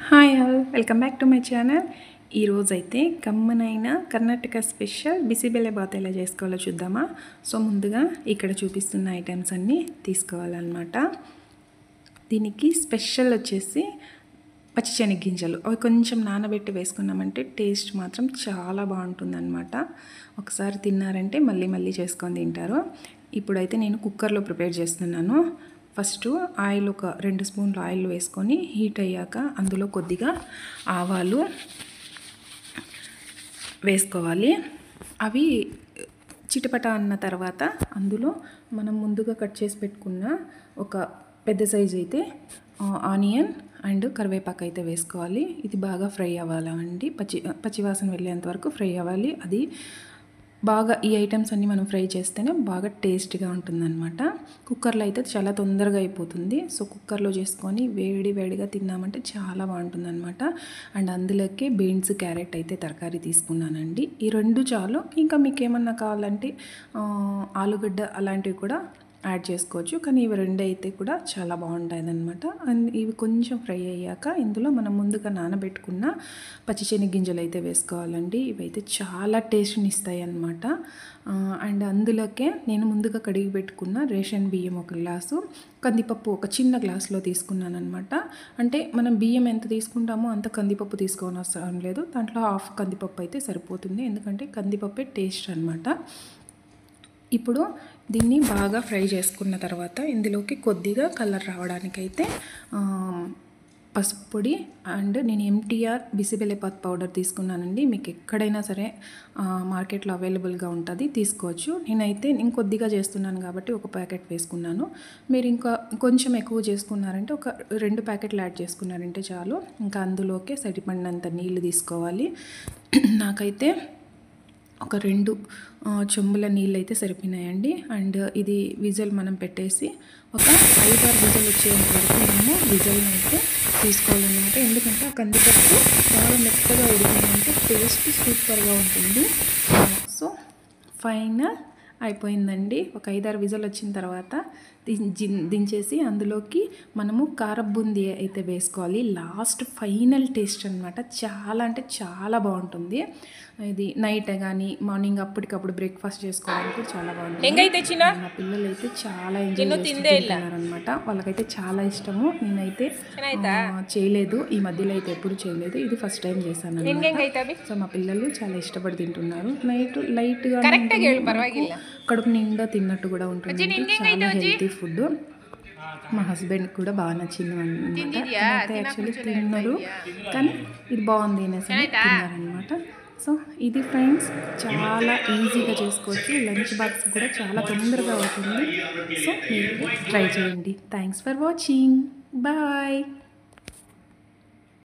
Hi all welcome back to my channel. ఈరోజైతే కమ్మనైన Karnataka special బిసిబెల్లె bath ఎలా చేసుకోవాలో చూద్దామా. సో ముందుగా ఇక్కడ చూపిస్తున్న ఐటమ్స్ అన్నీ తీసుకోవాలన్నమాట. దీనికి స్పెషల్ వచ్చేసి పచ్చిశనగ అవి కొంచెం నానబెట్టి వేసుకున్నామంటే టేస్ట్ మాత్రం చాలా బాగుంటుందన్నమాట. ఒకసారి తిన్నారంటే మళ్ళీ మళ్ళీ చేసుకొని తింటారు. ఇప్పుడైతే నేను కుక్కర్లో ప్రిపేర్ చేస్తున్నాను. ఫస్ట్ ఆయిల్ ఒక 2 స్పూన్లు ఆయిల్ వేసుకొని హీట్ అయ్యాక అందులో కొద్దిగా ఆవాలు వేసుకోవాలి. అవి చిటపట అన్న తర్వాత అందులో మనం ముందుగా కట్ చేసి పెట్టుకున్న ఒక పెద్ద సైజు అయితే ఆనియన్ అండ్ కరివేపాకు అయితే వేసుకోవాలి. ఇది బాగా ఫ్రై అవ్వాలండి. పచ్చివాసన వెళ్ళేంత వరకు ఫ్రై అవ్వాలి. అది బాగా ఈ ఐటమ్స్ అన్నీ మనం ఫ్రై చేస్తేనే బాగా టేస్ట్గా ఉంటుందన్నమాట. కుక్కర్లో అయితే చాలా తొందరగా అయిపోతుంది. సో కుక్కర్లో చేసుకొని వేడిగా తిన్నామంటే చాలా బాగుంటుందన్నమాట. అండ్ అందులోకి బీన్స్ క్యారెట్ అయితే తరకారీ తీసుకున్నానండి. ఈ 2 చాలు. ఇంకా మీకు ఏమన్నా కావాలంటే ఆలుగడ్డ అలాంటివి కూడా యాడ్ చేసుకోవచ్చు. కానీ ఇవి 2 అయితే కూడా చాలా బాగుంటాయి అన్నమాట. అండ్ ఇవి కొంచెం ఫ్రై అయ్యాక ఇందులో మనం ముందుగా నానబెట్టుకున్న పచ్చిశనగ అయితే వేసుకోవాలండి. ఇవైతే చాలా టేస్ట్ని ఇస్తాయి అన్నమాట. అండ్ అందులోకే నేను ముందుగా కడిగి పెట్టుకున్న రేషన్ బియ్యం 1 గ్లాసు, కందిపప్పు ఒక చిన్న గ్లాసులో తీసుకున్నాను అనమాట. అంటే మనం బియ్యం ఎంత తీసుకుంటామో అంత కందిపప్పు తీసుకోని అవసరం లేదు. దాంట్లో హాఫ్ కందిపప్పు అయితే సరిపోతుంది. ఎందుకంటే కందిపప్పే టేస్ట్ అనమాట. ఇప్పుడు దీన్ని బాగా ఫ్రై చేసుకున్న తర్వాత ఇందులోకి కొద్దిగా కలర్ రావడానికైతే పసుపు పొడి అండ్ నేను ఎంటీఆర్ బిసిబెల్లెబాత్ పౌడర్ తీసుకున్నానండి. మీకు ఎక్కడైనా సరే మార్కెట్లో అవైలబుల్గా ఉంటుంది, తీసుకోవచ్చు. నేనైతే కొద్దిగా చేస్తున్నాను కాబట్టి ఒక ప్యాకెట్ వేసుకున్నాను. మీరు ఇంకా కొంచెం ఎక్కువ చేసుకున్నారంటే ఒక 2 ప్యాకెట్లు యాడ్ చేసుకున్నారంటే చాలు. ఇంకా అందులోకే సరిపడినంత నీళ్ళు తీసుకోవాలి. నాకైతే ఒక 2 చెంబుల నీళ్ళు అయితే సరిపోయినాయండి. అండ్ ఇది విజిల్ మనం పెట్టేసి ఒక 5-6 విజిల్ వచ్చేంత వరకు మనము విజిల్ని అయితే తీసుకోవాలన్నమాట. ఎందుకంటే ఆ కందిపప్పు బాగా మెత్తగా ఉడికిందంటే టేస్ట్ సూపర్గా ఉంటుంది. సో ఫైనల్ అయిపోయిందండి. ఒక 5-6 విజిల్ వచ్చిన తర్వాత దించేసి అందులోకి మనము కారపు బూందీ అయితే వేసుకోవాలి. లాస్ట్ ఫైనల్ టేస్ట్ అనమాట. చాలా అంటే చాలా బాగుంటుంది. ఇది నైట్ కానీ మార్నింగ్ అప్పటికప్పుడు బ్రేక్ఫాస్ట్ చేసుకోవడానికి చాలా బాగుంటుంది. మా పిల్లలు అయితే చాలా ఎంజాయ్ చేస్తున్నారనమాట. వాళ్ళకైతే చాలా ఇష్టము. నేనైతే చేయలేదు, ఈ మధ్యలో అయితే ఎప్పుడు చేయలేదు. ఇది ఫస్ట్ టైం చేశాను అనమాట. సో మా పిల్లలు చాలా ఇష్టపడి తింటున్నారు. లైట్గా కడుపు నిండా తిన్నట్టు కూడా ఉంటుంది. చాలా హెల్తీ ఫుడ్. మా హస్బెండ్ కూడా బాగా నచ్చింది అనమాట. అయితే యాక్చువల్లీ తిన్నారు కానీ ఇది బాగుంది అనేసి తిన్నారనమాట. సో ఇది ఫ్రెండ్స్ చాలా ఈజీగా చేసుకోవచ్చు. లంచ్ బాక్స్ కూడా చాలా తొందరగా అవుతుంది. సో మీరు ట్రై చేయండి. Thanks for watching. బాయ్.